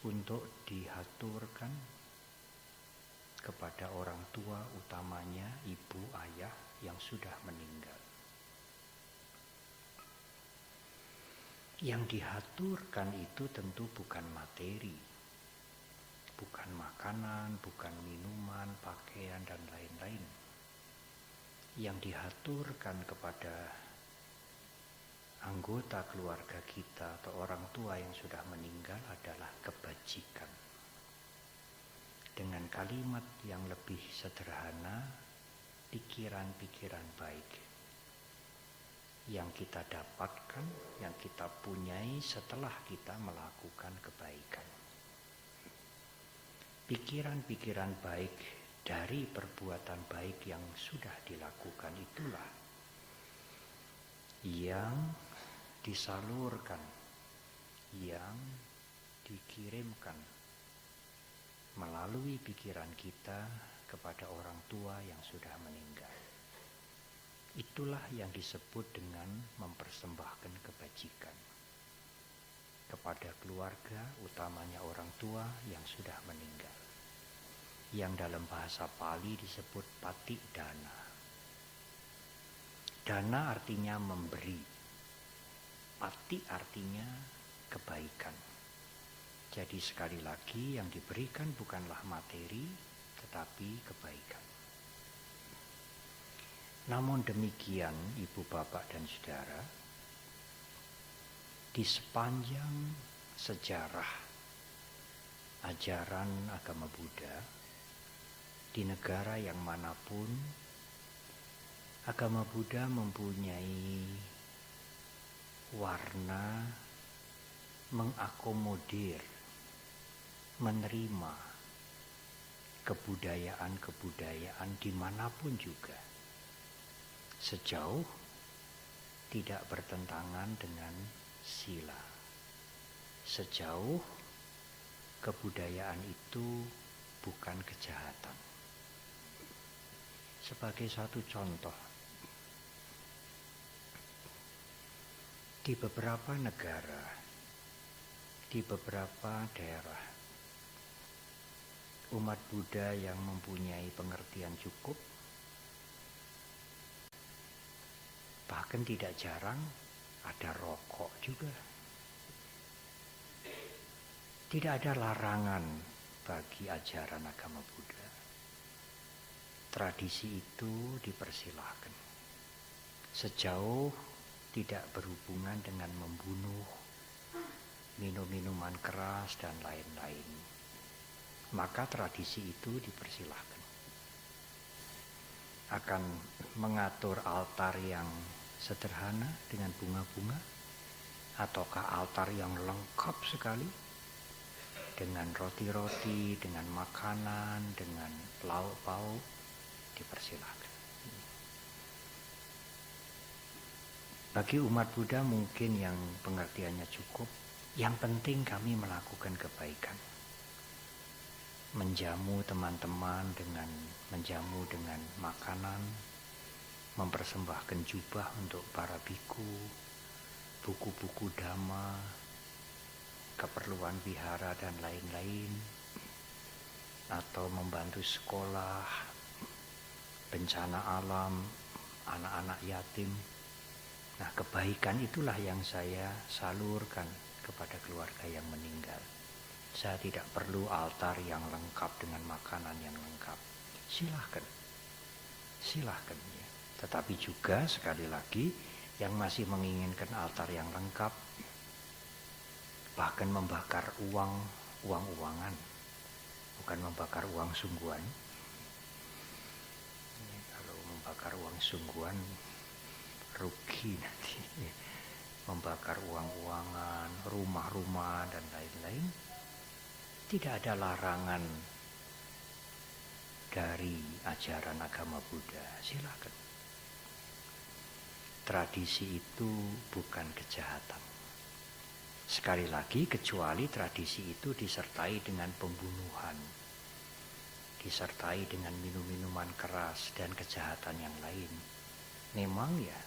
untuk dihaturkan kepada orang tua, utamanya ibu ayah yang sudah meninggal. Yang dihaturkan itu tentu bukan materi, bukan makanan, bukan minuman, pakaian, dan lain-lain. Yang dihaturkan kepada anggota keluarga kita atau orang tua yang sudah meninggal adalah kebajikan. Dengan kalimat yang lebih sederhana, pikiran-pikiran baik yang kita dapatkan, yang kita punyai setelah kita melakukan kebaikan. Pikiran-pikiran baik dari perbuatan baik yang sudah dilakukan itulah yang disalurkan, yang dikirimkan melalui pikiran kita kepada orang tua yang sudah meninggal. Itulah yang disebut dengan mempersembahkan kebajikan kepada keluarga, utamanya orang tua yang sudah meninggal. Yang dalam bahasa Pali disebut pati dana. Dana artinya memberi. Pati artinya kebaikan. Jadi sekali lagi yang diberikan bukanlah materi, tetapi kebaikan. Namun demikian, ibu, bapak, dan saudara, di sepanjang sejarah ajaran agama Buddha, di negara yang manapun, agama Buddha mempunyai warna mengakomodir, menerima kebudayaan-kebudayaan dimanapun juga, sejauh tidak bertentangan dengan sila, sejauh kebudayaan itu bukan kejahatan. Sebagai satu contoh, di beberapa negara, di beberapa daerah, umat Buddha yang mempunyai pengertian cukup, bahkan tidak jarang ada rokok juga. Tidak ada larangan bagi ajaran agama Buddha. Tradisi itu dipersilahkan sejauh tidak berhubungan dengan membunuh, minum minuman keras, dan lain-lain. Maka tradisi itu dipersilahkan. Akan mengatur altar yang sederhana dengan bunga-bunga, ataukah altar yang lengkap sekali dengan roti-roti, dengan makanan, dengan lauk-pauk, dipersilahkan. Bagi umat Buddha mungkin yang pengertiannya cukup, yang penting kami melakukan kebaikan. Menjamu teman-teman dengan menjamu dengan makanan, mempersembahkan jubah untuk para biku, buku-buku dhamma, keperluan wihara dan lain-lain, atau membantu sekolah, bencana alam, anak-anak yatim. Nah, kebaikan itulah yang saya salurkan kepada keluarga yang meninggal. Saya tidak perlu altar yang lengkap dengan makanan yang lengkap. Silahkan ya. Tetapi juga sekali lagi, yang masih menginginkan altar yang lengkap, bahkan membakar uang-uangan, bukan membakar uang sungguhan. Kalau membakar uang sungguhan rugi nanti. Membakar uang-uangan, rumah-rumah, dan lain-lain. Tidak ada larangan dari ajaran agama Buddha. Silakan. Tradisi itu bukan kejahatan. Sekali lagi, kecuali tradisi itu disertai dengan pembunuhan, disertai dengan minum-minuman keras dan kejahatan yang lain. Memang ya,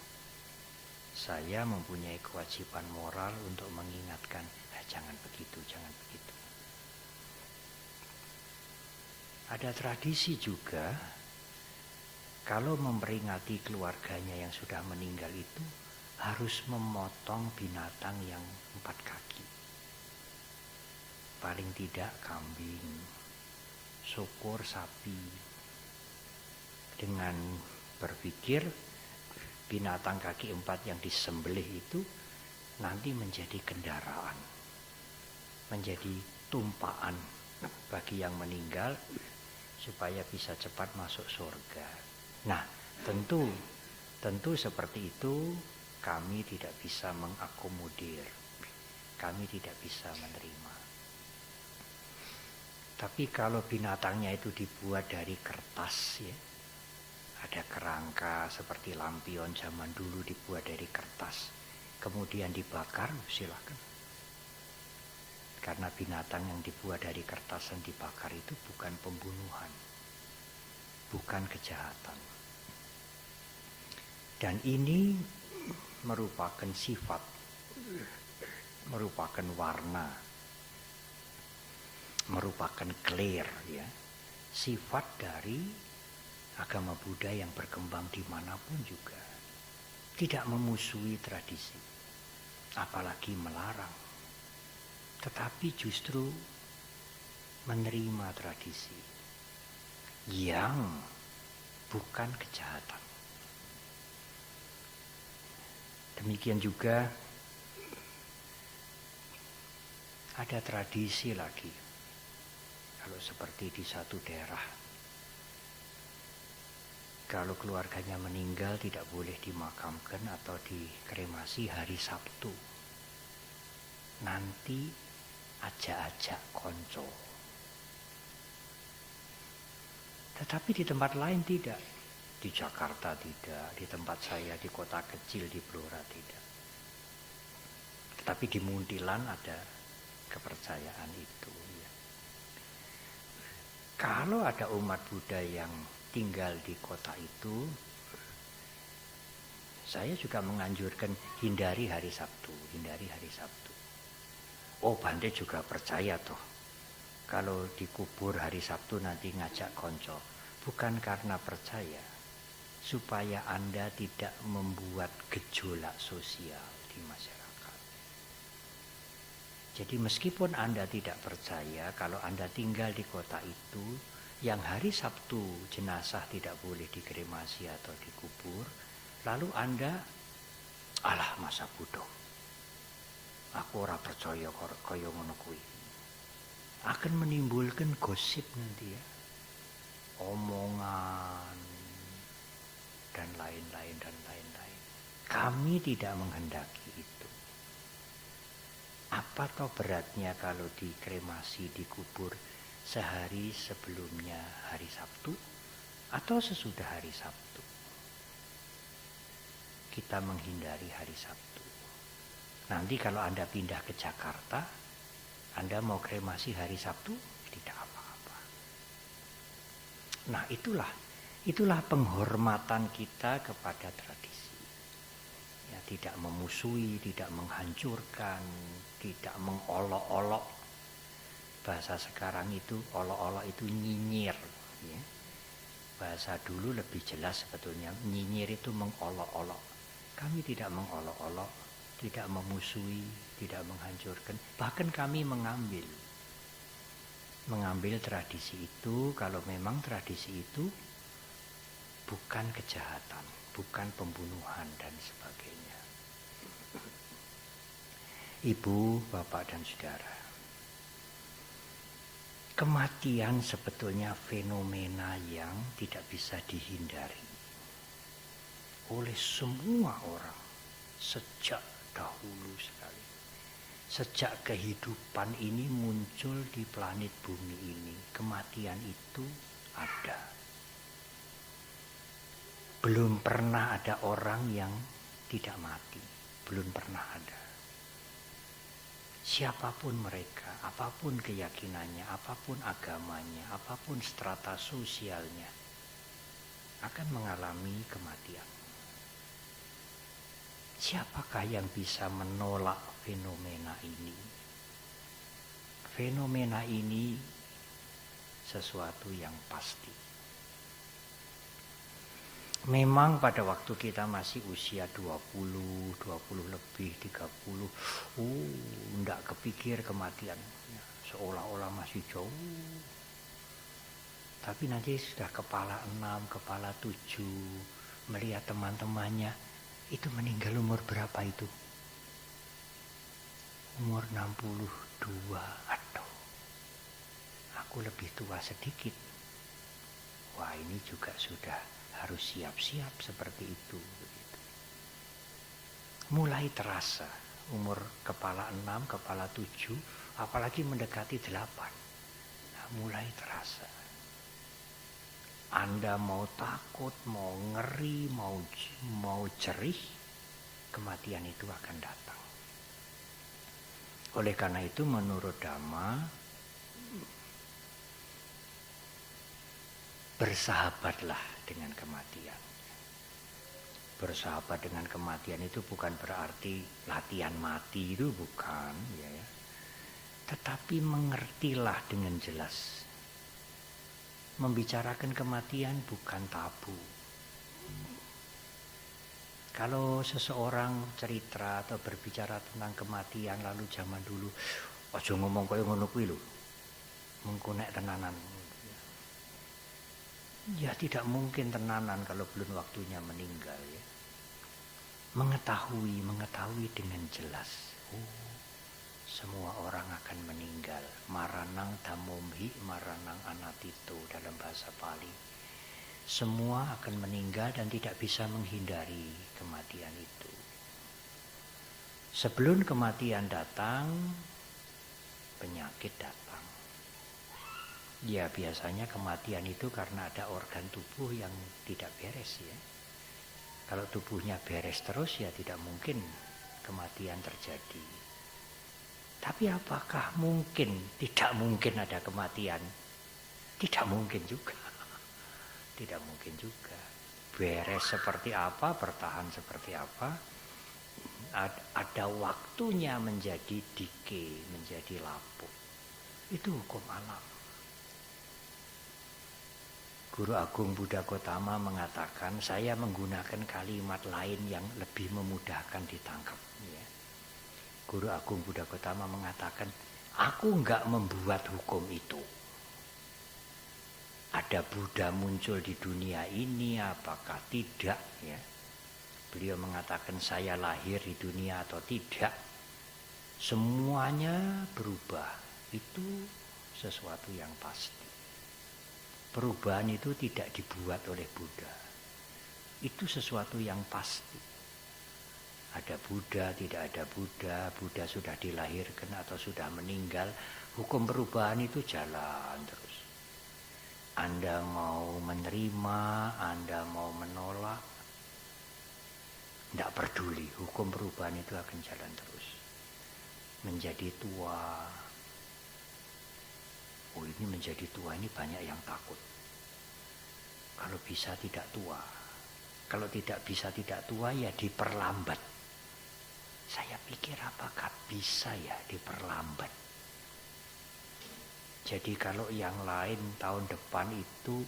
saya mempunyai kewajiban moral untuk mengingatkan, jangan begitu, jangan begitu. Ada tradisi juga, kalau memperingati keluarganya yang sudah meninggal itu harus memotong binatang yang 4 kaki. Paling tidak kambing, syukur sapi. Dengan berpikir binatang kaki 4 yang disembelih itu nanti menjadi kendaraan, menjadi tumpaan bagi yang meninggal supaya bisa cepat masuk surga. Nah, tentu seperti itu kami tidak bisa mengakomodir, kami tidak bisa menerima. Tapi kalau binatangnya itu dibuat dari kertas, ya, ada kerangka seperti lampion zaman dulu dibuat dari kertas, kemudian dibakar, silakan. Karena binatang yang dibuat dari kertas dan dibakar itu bukan pembunuhan, bukan kejahatan. Dan ini merupakan sifat, merupakan warna, merupakan clear, ya, sifat dari agama Buddha yang berkembang dimanapun juga. Tidak memusuhi tradisi, apalagi melarang, tetapi justru menerima tradisi yang bukan kejahatan. Demikian juga ada tradisi lagi. Kalau seperti di satu daerah, kalau keluarganya meninggal tidak boleh dimakamkan atau dikremasi hari Sabtu. Nanti ajak-ajak konco. Tetapi di tempat lain tidak. Di Jakarta tidak, di tempat saya di kota kecil di Blora tidak. Tetapi di Muntilan ada kepercayaan itu. Ya. Kalau ada umat Buddha yang tinggal di kota itu, saya juga menganjurkan hindari hari Sabtu, hindari hari Sabtu. Oh, Bante juga percaya toh, kalau dikubur hari Sabtu nanti ngajak konco. Bukan karena percaya, supaya Anda tidak membuat gejolak sosial di masyarakat. Jadi meskipun Anda tidak percaya, kalau Anda tinggal di kota itu, yang hari Sabtu jenazah tidak boleh dikremasi atau dikubur, lalu Anda, alah masa bodoh, aku ora percaya kaya ngono kuwi, akan menimbulkan gosip nanti, ya, omongan dan lain-lain dan lain-lain. Kami tidak menghendaki itu. Apa toh beratnya kalau dikremasi, dikubur sehari sebelumnya hari Sabtu atau sesudah hari Sabtu? Kita menghindari hari Sabtu. Nanti kalau Anda pindah ke Jakarta, Anda mau kremasi hari Sabtu, tidak apa-apa. Nah, itulah penghormatan kita kepada tradisi. Ya, tidak memusuhi, tidak menghancurkan, tidak mengolok-olok. Bahasa sekarang itu olok-olok itu nyinyir. Ya. Bahasa dulu lebih jelas sebetulnya, nyinyir itu mengolok-olok. Kami tidak mengolok-olok, tidak memusuhi, tidak menghancurkan. Bahkan kami mengambil tradisi itu kalau memang tradisi itu bukan kejahatan, bukan pembunuhan dan sebagainya. Ibu, bapak dan saudara, kematian sebetulnya fenomena yang tidak bisa dihindari oleh semua orang sejak dahulu sekali. Sejak kehidupan ini muncul di planet bumi ini, kematian itu ada. Belum pernah ada orang yang tidak mati, belum pernah ada. Siapapun mereka, apapun keyakinannya, apapun agamanya, apapun strata sosialnya, akan mengalami kematian. Siapakah yang bisa menolak fenomena ini? Fenomena ini sesuatu yang pasti. Memang pada waktu kita masih usia 20 lebih, 30, enggak kepikir kematian. Seolah-olah masih jauh. Tapi nanti sudah kepala 6, kepala 7, melihat teman-temannya, itu meninggal umur berapa itu? Umur 62, aduh, aku lebih tua sedikit. Wah, ini juga sudah harus siap-siap seperti itu. Mulai terasa umur kepala 6, kepala 7, apalagi mendekati 8. Nah, mulai terasa. Anda mau takut, mau ngeri, mau jerih, kematian itu akan datang. Oleh karena itu menurut Dhamma, bersahabatlah dengan kematian. Bersahabat dengan kematian itu bukan berarti latihan mati, itu bukan, ya. Tetapi mengertilah dengan jelas. Membicarakan kematian bukan tabu. Kalau seseorang cerita atau berbicara tentang kematian lalu zaman dulu, aja ngomong kaya ngono kuwi lho. Mengko nek tenanan. Ya tidak mungkin tenanan kalau belum waktunya meninggal, ya. Mengetahui dengan jelas. Semua orang akan meninggal. Maranang dhammomhi maranang anatito dalam bahasa Pali. Semua akan meninggal dan tidak bisa menghindari kematian itu. Sebelum kematian datang, penyakit datang. Ya biasanya kematian itu karena ada organ tubuh yang tidak beres, ya. Kalau tubuhnya beres terus ya tidak mungkin kematian terjadi. Tapi apakah mungkin? Tidak mungkin ada kematian. Tidak mungkin juga. Tidak mungkin juga. Beres seperti apa, bertahan seperti apa, ada waktunya menjadi decay, menjadi lapuk. Itu hukum alam. Guru Agung Buddha Gotama mengatakan, saya menggunakan kalimat lain yang lebih memudahkan ditangkap. Ya. Guru Agung Buddha Gotama mengatakan, aku enggak membuat hukum itu. Ada Buddha muncul di dunia ini, apakah tidak? Ya. Beliau mengatakan, saya lahir di dunia atau tidak, semuanya berubah. Itu sesuatu yang pasti. Perubahan itu tidak dibuat oleh Buddha. Itu sesuatu yang pasti. Ada Buddha, tidak ada Buddha, Buddha sudah dilahirkan atau sudah meninggal, hukum perubahan itu jalan terus. Anda mau menerima, Anda mau menolak, tidak peduli, hukum perubahan itu akan jalan terus. Menjadi tua, ini menjadi tua ini banyak yang takut. Kalau bisa tidak tua. Kalau tidak bisa tidak tua ya diperlambat. Saya pikir apakah bisa ya diperlambat. Jadi kalau yang lain tahun depan itu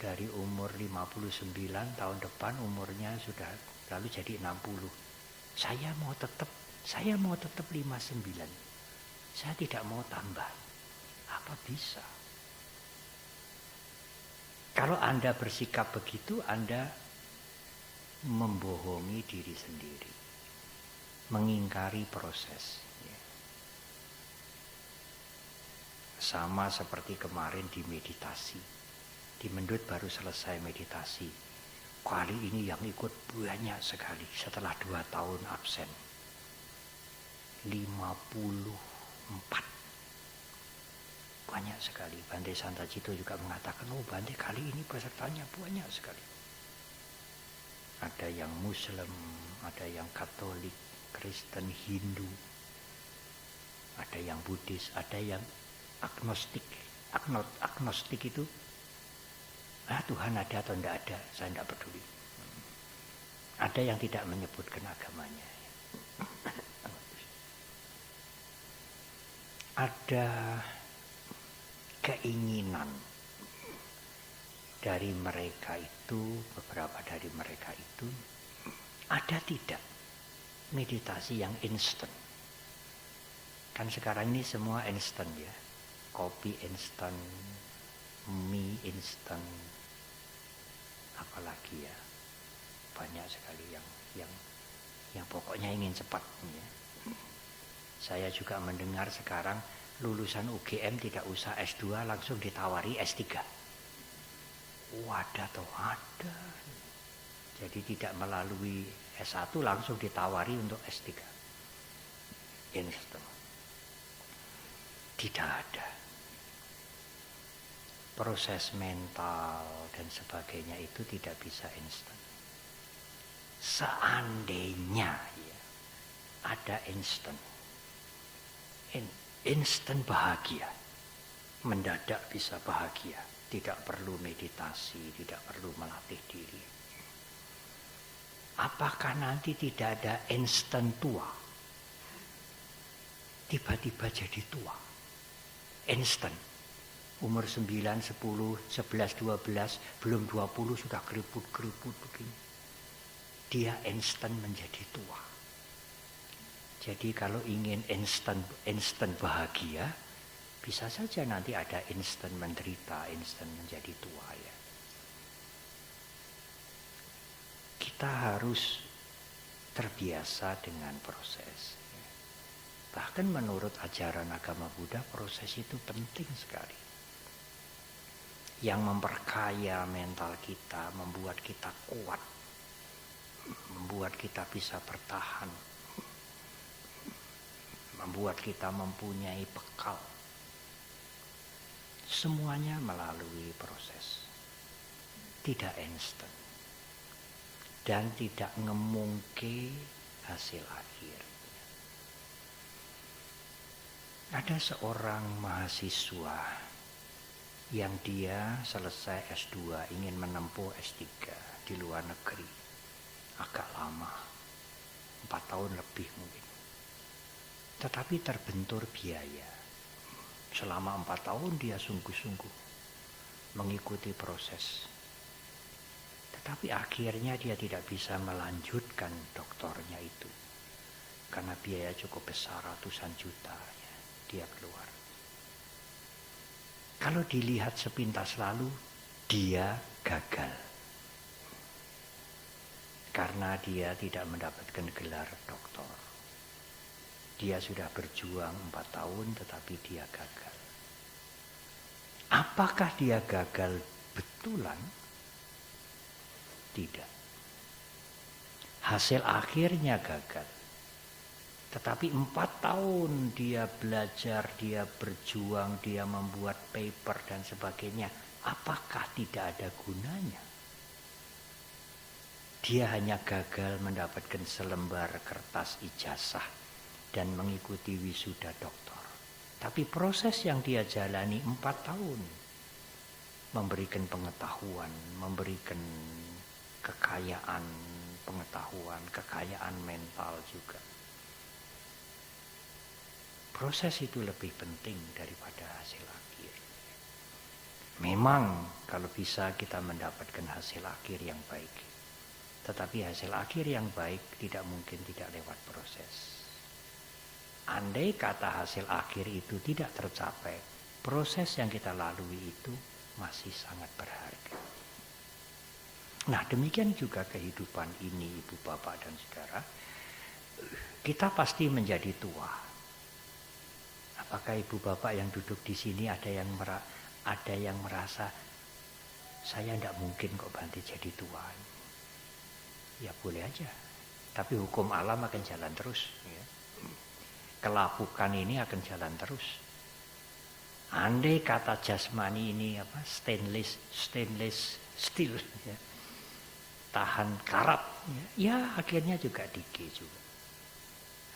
dari umur 59, tahun depan umurnya sudah lalu jadi 60. Saya mau tetap 59. Saya tidak mau tambah. Apa bisa? Kalau Anda bersikap begitu, Anda membohongi diri sendiri, mengingkari proses. Ya. Sama seperti kemarin di meditasi, di Mendut baru selesai meditasi. Kali ini yang ikut banyak sekali setelah 2 tahun absen. 54. Banyak sekali. Bante Santacito juga mengatakan, Bante kali ini pesertanya banyak sekali. Ada yang Muslim, ada yang Katolik, Kristen, Hindu, ada yang Buddhis, ada yang agnostik. Agnostik itu, Tuhan ada atau tidak ada, saya tidak peduli. Ada yang tidak menyebutkan agamanya. Ada keinginan dari mereka itu, beberapa dari mereka itu, ada tidak meditasi yang instan? Kan sekarang ini semua instan ya, kopi instan, mie instan, apalagi ya, banyak sekali yang pokoknya ingin cepat ya. Saya juga mendengar sekarang lulusan UGM tidak usah S2 langsung ditawari S3. Wadah toh ada. Jadi tidak melalui S1 langsung ditawari untuk S3. Instan. Tidak ada. Proses mental dan sebagainya itu tidak bisa instan. Seandainya ya, ada instan bahagia, mendadak bisa bahagia, tidak perlu meditasi, tidak perlu melatih diri. Apakah nanti tidak ada instan tua? Tiba-tiba jadi tua. Instan. Umur 9, 10, 11, 12, belum 20 sudah keriput-keriput begini. Dia instan menjadi tua. Jadi kalau ingin instan bahagia, bisa saja nanti ada instan menderita, instan menjadi tua ya. Kita harus terbiasa dengan proses. Bahkan menurut ajaran agama Buddha, proses itu penting sekali. Yang memperkaya mental kita, membuat kita kuat, membuat kita bisa bertahan, membuat kita mempunyai bekal. Semuanya melalui proses. Tidak instan. Dan tidak ngemungke hasil akhir. Ada seorang mahasiswa yang dia selesai S2 ingin menempuh S3 di luar negeri. Agak lama, 4 tahun lebih mungkin. Tetapi terbentur biaya. Selama 4 tahun dia sungguh-sungguh mengikuti proses. Tetapi akhirnya dia tidak bisa melanjutkan doktornya itu. Karena biaya cukup besar, ratusan juta ya, dia keluar. Kalau dilihat sepintas lalu, dia gagal. Karena dia tidak mendapatkan gelar doktor. Dia sudah berjuang 4 tahun tetapi dia gagal. Apakah dia gagal betulan? Tidak. Hasil akhirnya gagal. Tetapi 4 tahun dia belajar, dia berjuang, dia membuat paper dan sebagainya. Apakah tidak ada gunanya? Dia hanya gagal mendapatkan selembar kertas ijazah dan mengikuti wisuda doktor. Tapi proses yang dia jalani 4 tahun memberikan pengetahuan, memberikan kekayaan pengetahuan, kekayaan mental juga. Proses itu lebih penting daripada hasil akhir. Memang kalau bisa kita mendapatkan hasil akhir yang baik. Tetapi hasil akhir yang baik tidak mungkin tidak lewat proses. Andai kata hasil akhir itu tidak tercapai, proses yang kita lalui itu masih sangat berharga. Nah, demikian juga kehidupan ini, ibu bapak dan saudara. Kita pasti menjadi tua. Apakah ibu bapak yang duduk di sini ada yang merasa saya tidak mungkin kok Bante jadi tua? Ya boleh aja. Tapi hukum alam akan jalan terus. Ya. Kelapukan ini akan jalan terus. Andai kata jasmani ini stainless steel, ya, tahan karat, ya akhirnya juga decay juga.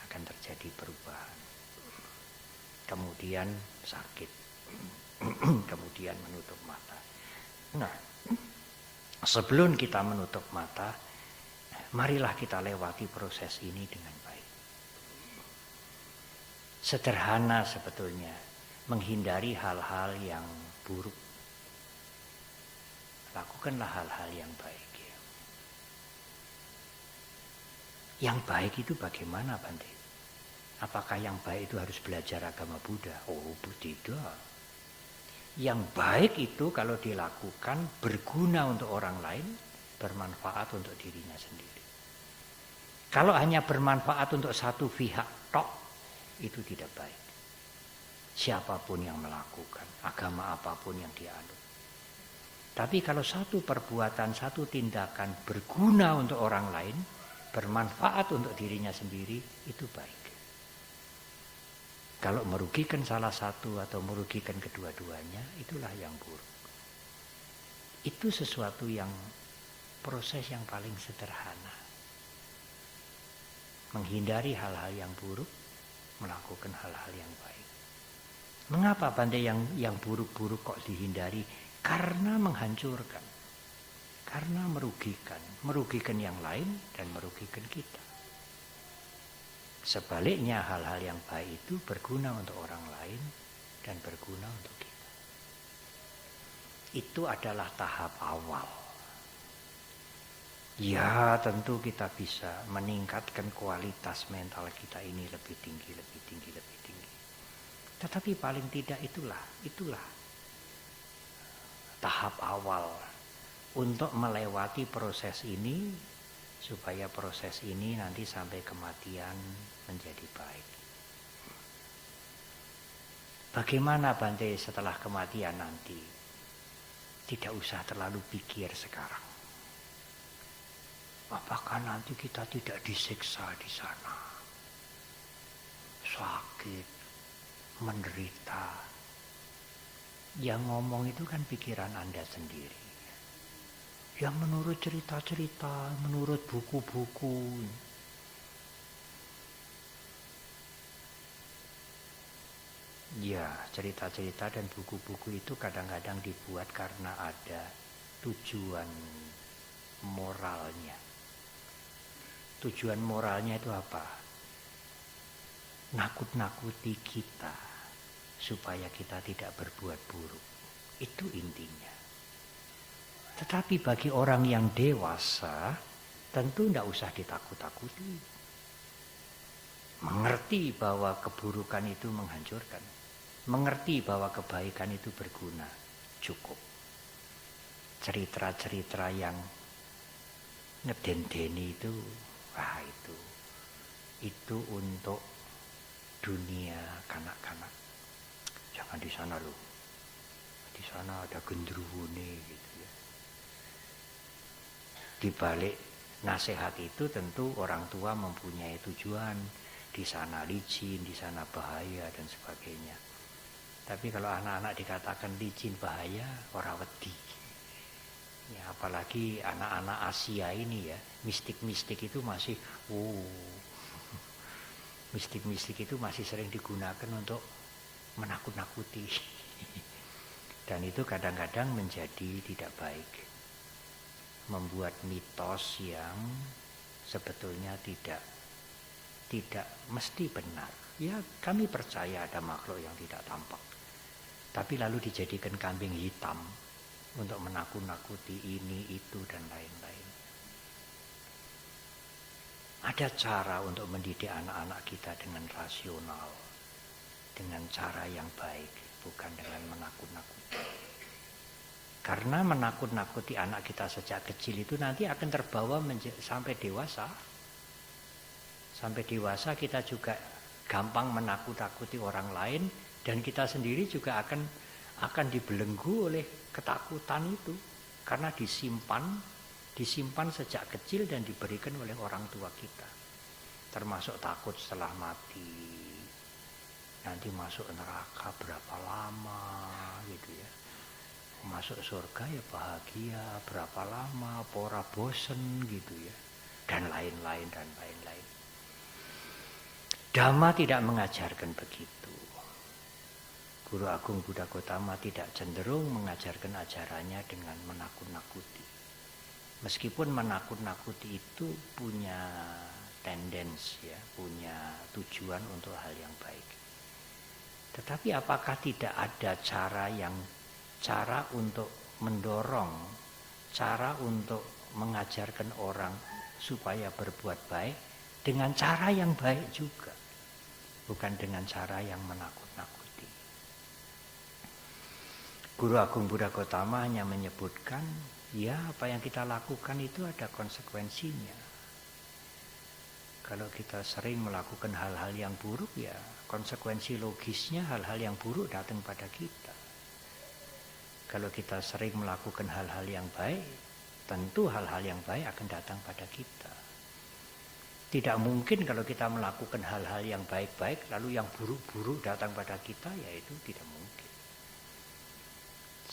Akan terjadi perubahan. Kemudian sakit, kemudian menutup mata. Nah, sebelum kita menutup mata, marilah kita lewati proses ini dengan baik. Sederhana sebetulnya, menghindari hal-hal yang buruk. Lakukanlah hal-hal yang baik. Ya. Yang baik itu bagaimana, Bante? Apakah yang baik itu harus belajar agama Buddha? Oh, tidak. Yang baik itu kalau dilakukan berguna untuk orang lain, bermanfaat untuk dirinya sendiri. Kalau hanya bermanfaat untuk satu pihak tok, itu tidak baik. Siapapun yang melakukan, agama apapun yang dianut. Tapi kalau satu perbuatan, satu tindakan berguna untuk orang lain, bermanfaat untuk dirinya sendiri, itu baik. Kalau merugikan salah satu atau merugikan kedua-duanya, itulah yang buruk. Itu sesuatu yang proses yang paling sederhana. Menghindari hal-hal yang buruk, melakukan hal-hal yang baik. Mengapa Bante yang buruk-buruk kok dihindari? Karena menghancurkan, karena merugikan yang lain dan merugikan kita. Sebaliknya hal-hal yang baik itu berguna untuk orang lain dan berguna untuk kita. Itu adalah tahap awal. Ya tentu kita bisa meningkatkan kualitas mental kita ini lebih tinggi. Tetapi paling tidak itulah tahap awal untuk melewati proses ini, supaya proses ini nanti sampai kematian menjadi baik. Bagaimana Bante setelah kematian nanti? Tidak usah terlalu pikir sekarang. Apakah nanti kita tidak disiksa di sana? Sakit, menderita. Yang ngomong itu kan pikiran Anda sendiri. Yang menurut cerita-cerita, menurut buku-buku. Ya, cerita-cerita dan buku-buku itu kadang-kadang dibuat karena ada tujuan moralnya. Tujuan moralnya itu apa? Nakut-nakuti kita supaya kita tidak berbuat buruk. Itu intinya. Tetapi bagi orang yang dewasa, tentu tidak usah ditakut-takuti. Mengerti bahwa keburukan itu menghancurkan. Mengerti bahwa kebaikan itu berguna. Cukup. Cerita-cerita yang ngedendeni itu, itu untuk dunia kanak-kanak. Jangan di sana loh. Di sana ada gendruwone gitu ya. Di balik nasihat itu tentu orang tua mempunyai tujuan. Di sana licin, di sana bahaya dan sebagainya. Tapi kalau anak-anak dikatakan licin bahaya, ora wedi. Ya, apalagi anak-anak Asia ini ya, mistik-mistik itu masih mistik-mistik itu masih sering digunakan untuk menakut-nakuti. Dan itu kadang-kadang menjadi tidak baik. Membuat mitos yang sebetulnya tidak mesti benar. Ya, kami percaya ada makhluk yang tidak tampak. Tapi lalu dijadikan kambing hitam untuk menakut-nakuti ini, itu, dan lain-lain. Ada cara untuk mendidik anak-anak kita dengan rasional, dengan cara yang baik, bukan dengan menakut-nakuti. Karena menakut-nakuti anak kita sejak kecil itu nanti akan terbawa sampai dewasa. Sampai dewasa kita juga gampang menakut-nakuti orang lain, dan kita sendiri juga akan dibelenggu oleh ketakutan itu. Karena disimpan sejak kecil dan diberikan oleh orang tua kita. Termasuk takut setelah mati, nanti masuk neraka berapa lama gitu ya. Masuk surga ya bahagia berapa lama, pora bosen gitu ya. Dan lain-lain. Dhamma tidak mengajarkan begitu. Guru Agung Buddha Gautama tidak cenderung mengajarkan ajarannya dengan menakut-nakuti. Meskipun menakut-nakuti itu punya tendensi ya, punya tujuan untuk hal yang baik. Tetapi apakah tidak ada cara untuk mendorong, cara untuk mengajarkan orang supaya berbuat baik dengan cara yang baik juga, bukan dengan cara yang menakut-nakuti. Guru Agung Buddha Gautama hanya menyebutkan, ya apa yang kita lakukan itu ada konsekuensinya. Kalau kita sering melakukan hal-hal yang buruk, ya konsekuensi logisnya hal-hal yang buruk datang pada kita. Kalau kita sering melakukan hal-hal yang baik, tentu hal-hal yang baik akan datang pada kita. Tidak mungkin kalau kita melakukan hal-hal yang baik-baik, lalu yang buruk-buruk datang pada kita, yaitu tidak mungkin.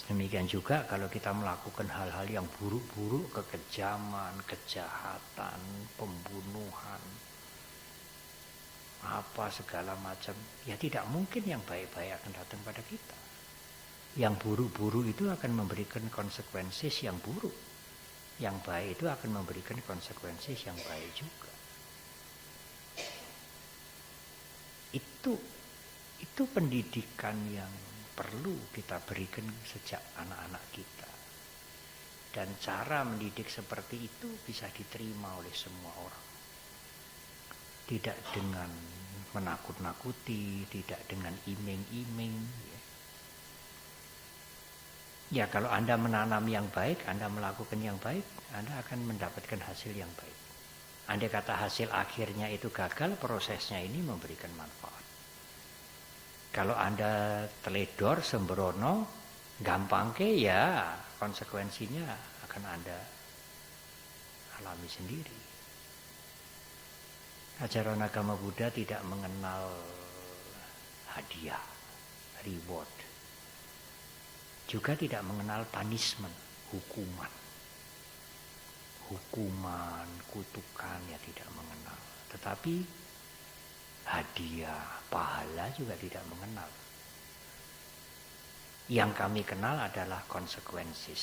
Demikian juga kalau kita melakukan hal-hal yang buruk-buruk, kekejaman, kejahatan, pembunuhan, apa segala macam, ya tidak mungkin yang baik-baik akan datang pada kita. Yang buruk-buruk itu akan memberikan konsekuensi yang buruk. Yang baik itu akan memberikan konsekuensi yang baik juga. Itu pendidikan yang perlu kita berikan sejak anak-anak kita. Dan cara mendidik seperti itu bisa diterima oleh semua orang. Tidak dengan menakut-nakuti, tidak dengan iming-iming. Ya kalau Anda menanam yang baik, Anda melakukan yang baik, Anda akan mendapatkan hasil yang baik. Andai kata hasil akhirnya itu gagal, prosesnya ini memberikan manfaat. Kalau Anda teledor, sembrono, gampangke, ya konsekuensinya akan Anda alami sendiri. Ajaran agama Buddha tidak mengenal hadiah, reward. Juga tidak mengenal punishment, hukuman. Hukuman, kutukan ya tidak mengenal. Tetapi hadiah, pahala juga tidak mengenal. Yang kami kenal adalah konsekuensi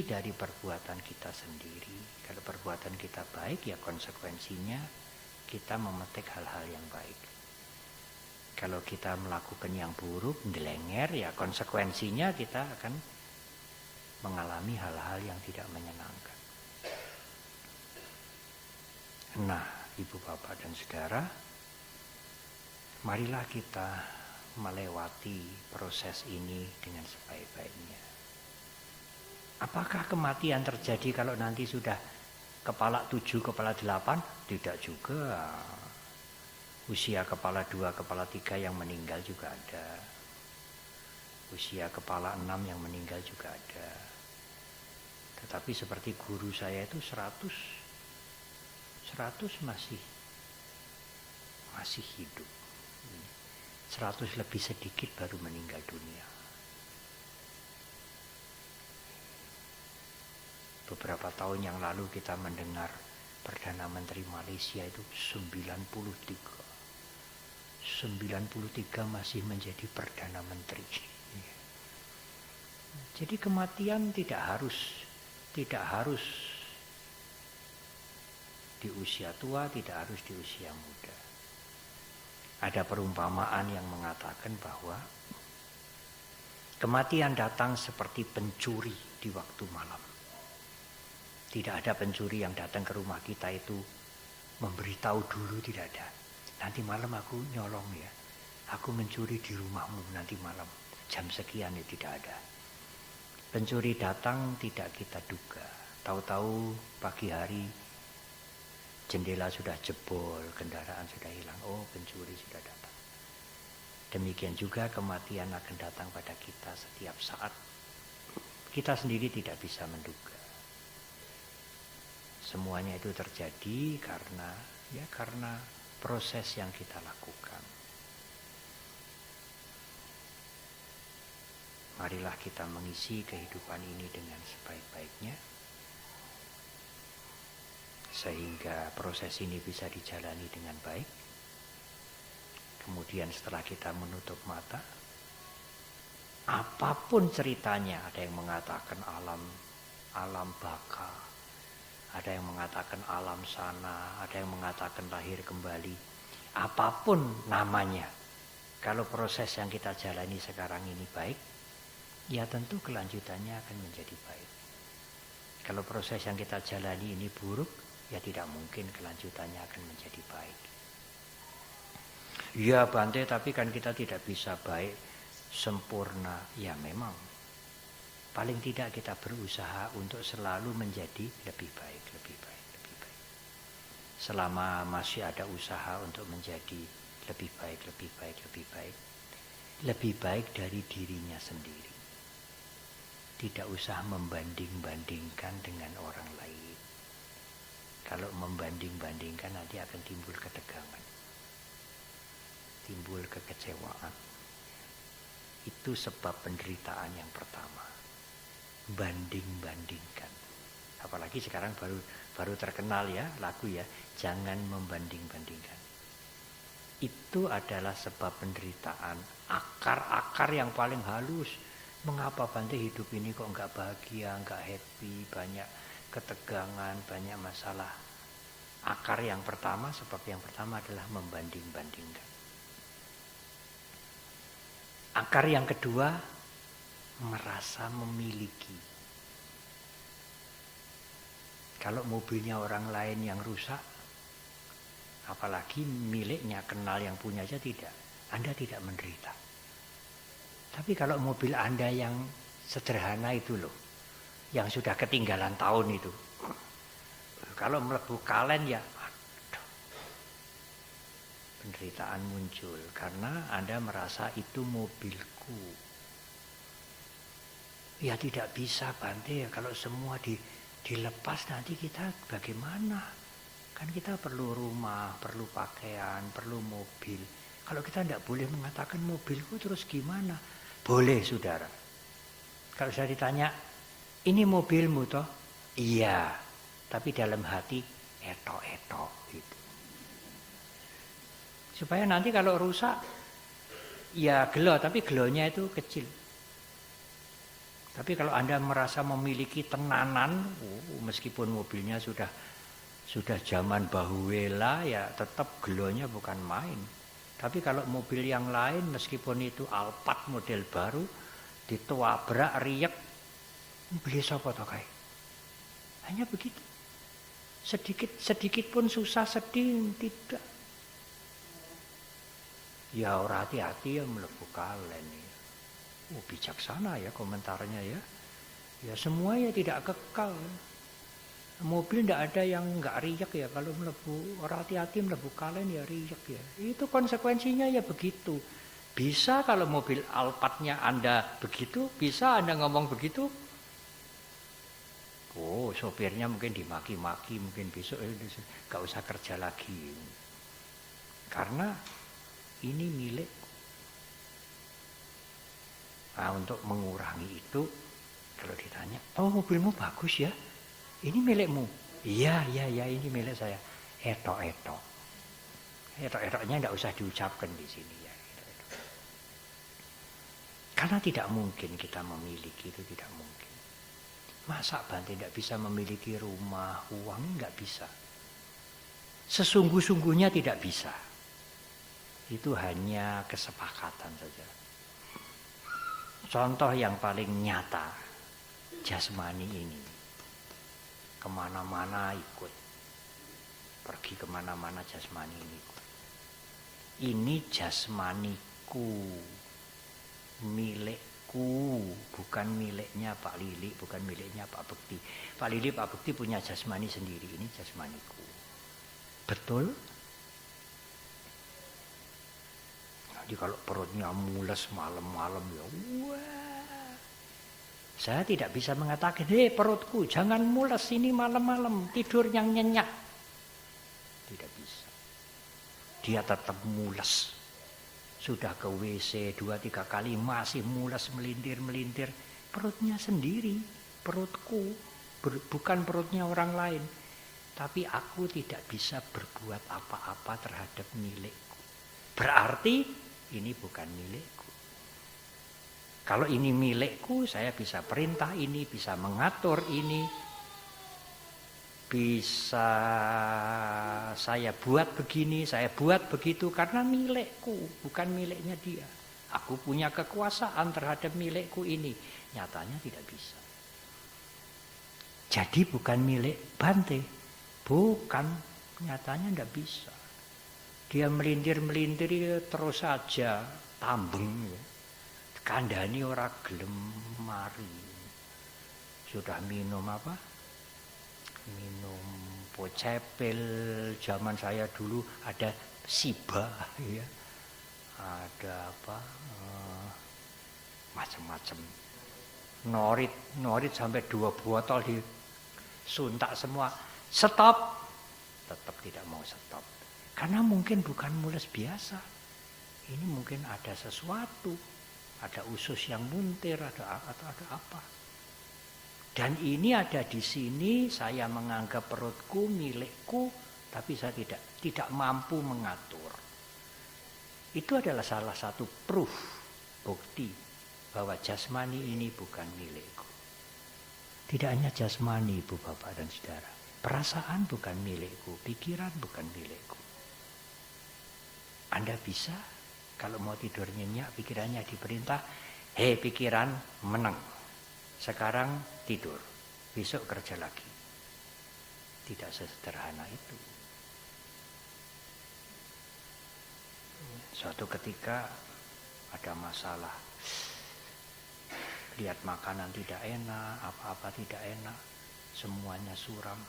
dari perbuatan kita sendiri. Kalau perbuatan kita baik, ya konsekuensinya kita memetik hal-hal yang baik. Kalau kita melakukan yang buruk, ngelenger, ya konsekuensinya kita akan mengalami hal-hal yang tidak menyenangkan. Nah, Ibu, Bapak, dan Saudara, marilah kita melewati proses ini dengan sebaik-baiknya. Apakah kematian terjadi kalau nanti sudah kepala 7, kepala 8? Tidak juga. Usia kepala 2, kepala 3 yang meninggal juga ada. Usia kepala 6 yang meninggal juga ada. Tetapi seperti guru saya itu 100 masih hidup. 100 lebih sedikit baru meninggal dunia. Beberapa tahun yang lalu kita mendengar Perdana Menteri Malaysia itu 93 masih menjadi Perdana Menteri. Jadi kematian tidak harus di usia tua, tidak harus di usia muda. Ada perumpamaan yang mengatakan bahwa kematian datang seperti pencuri di waktu malam. Tidak ada pencuri yang datang ke rumah kita itu memberitahu dulu, tidak ada. Nanti malam aku nyolong ya, aku mencuri di rumahmu nanti malam jam sekian, ya tidak ada. Pencuri datang tidak kita duga. Tahu-tahu pagi hari jendela sudah jebol, kendaraan sudah hilang. Oh, pencuri sudah datang. Demikian juga kematian akan datang pada kita setiap saat. Kita sendiri tidak bisa menduga. Semuanya itu terjadi karena proses yang kita lakukan. Marilah kita mengisi kehidupan ini dengan sebaik-baiknya, sehingga proses ini bisa dijalani dengan baik. Kemudian setelah kita menutup mata, apapun ceritanya, ada yang mengatakan alam baka, ada yang mengatakan alam sana, ada yang mengatakan lahir kembali. apapun namanya, kalau proses yang kita jalani sekarang ini baik, ya tentu kelanjutannya akan menjadi baik. Kalau proses yang kita jalani ini buruk, ya tidak mungkin kelanjutannya akan menjadi baik. Ya Bante, tapi kan kita tidak bisa baik sempurna. Ya memang, paling tidak kita berusaha untuk selalu menjadi lebih baik, lebih baik, lebih baik. Selama masih ada usaha untuk menjadi lebih baik, lebih baik, lebih baik, lebih baik dari dirinya sendiri. Tidak usah membanding-bandingkan dengan orang lain. Kalau membanding-bandingkan nanti akan timbul ketegangan, timbul kekecewaan. Itu sebab penderitaan yang pertama. Banding-bandingkan. Apalagi sekarang baru terkenal ya lagu ya, jangan membanding-bandingkan. Itu adalah sebab penderitaan, akar-akar yang paling halus. Mengapa Bante hidup ini kok enggak bahagia, enggak happy, banyak ketegangan, banyak masalah. Akar yang pertama, sebab yang pertama adalah membanding-bandingkan. Akar yang kedua, merasa memiliki. Kalau mobilnya orang lain yang rusak, apalagi miliknya, kenal yang punya aja tidak, Anda tidak menderita. Tapi kalau mobil Anda yang sederhana itu loh, yang sudah ketinggalan tahun itu, kalau melebu kalen ya, aduh, penderitaan muncul karena Anda merasa itu mobilku. Ya tidak bisa Bante, kalau semua dilepas nanti kita bagaimana? Kan kita perlu rumah, perlu pakaian, perlu mobil. Kalau kita tidak boleh mengatakan mobilku terus gimana? Boleh saudara. Kalau saya ditanya, ini mobilmu toh? Iya, tapi dalam hati etok-etok gitu. Supaya nanti kalau rusak, ya gelo, tapi gelonya itu kecil. Tapi kalau Anda merasa memiliki tenanan, meskipun mobilnya sudah zaman bahuela, ya tetap gelonya bukan main. Tapi kalau mobil yang lain, meskipun itu Alphard model baru, dituabrak riek, beli sapa to kae? Hanya begitu. Sedikit pun susah, sedih, tidak. Ya ora hati-hati ya mlebu kalen ya. Bijaksana ya komentarnya ya. Ya semua ya tidak kekal. Mobil tidak ada yang nggak riak ya, kalau melebu orang hati-hati melebu kalen ya riak ya. Itu konsekuensinya ya begitu. Bisa kalau mobil Alphardnya Anda begitu, bisa Anda ngomong begitu. Oh sopirnya mungkin dimaki-maki, mungkin besok nggak usah kerja lagi. Karena ini milik. Nah untuk mengurangi itu, kalau ditanya, oh mobilmu bagus ya. Ini milikmu? Iya, ini milik saya. Etok-etok. Etok-etoknya tidak usah diucapkan di sini ya. Etok-etok. Karena tidak mungkin kita memiliki, itu tidak mungkin. Masa Bante tidak bisa memiliki rumah, uang, nggak bisa. Sesungguh-sungguhnya tidak bisa. Itu hanya kesepakatan saja. Contoh yang paling nyata, jasmani ini. Kemana-mana ikut, pergi kemana-mana jasmani ini ikut. Ini jasmaniku, milikku, bukan miliknya Pak Lili, bukan miliknya Pak Bekti. Pak Lili, Pak Bekti punya jasmani sendiri, ini jasmaniku. Betul? Jadi kalau perutnya mules malam-malam ya, wah. Saya tidak bisa mengatakan, hei perutku jangan mules ini malam-malam, tidur yang nyenyak. Tidak bisa. Dia tetap mules. Sudah ke WC 2-3 kali masih mules melintir-melintir. Perutnya sendiri, perutku, bukan perutnya orang lain. Tapi aku tidak bisa berbuat apa-apa terhadap milikku. Berarti ini bukan milikku. Kalau ini milikku, saya bisa perintah ini, bisa mengatur ini, bisa saya buat begini, saya buat begitu karena milikku, bukan miliknya dia. Aku punya kekuasaan terhadap milikku ini. Nyatanya tidak bisa. Jadi bukan milik Bante, bukan, nyatanya tidak bisa. Dia melintir-melintir terus saja, tambeng. Kandhani ora gelem mari. Sudah minum apa? Minum pocepil, zaman saya dulu ada siba, ya. Ada apa? Macam-macam. Norit sampai 2 botol disuntak semua. Stop. Tetap tidak mau stop. Karena mungkin bukan mules biasa. Ini mungkin ada sesuatu. Ada usus yang muntir, ada apa. Dan ini ada di sini, saya menganggap perutku milikku, tapi saya tidak mampu mengatur. Itu adalah salah satu proof, bukti bahwa jasmani ini bukan milikku. Tidak hanya jasmani, Ibu Bapak dan Saudara. Perasaan bukan milikku, pikiran bukan milikku. Anda bisa, kalau mau tidur nyenyak, pikirannya diperintah, hei pikiran, menang. Sekarang tidur, besok kerja lagi. Tidak sesederhana itu. Suatu ketika ada masalah, lihat makanan tidak enak, apa-apa tidak enak, semuanya suram.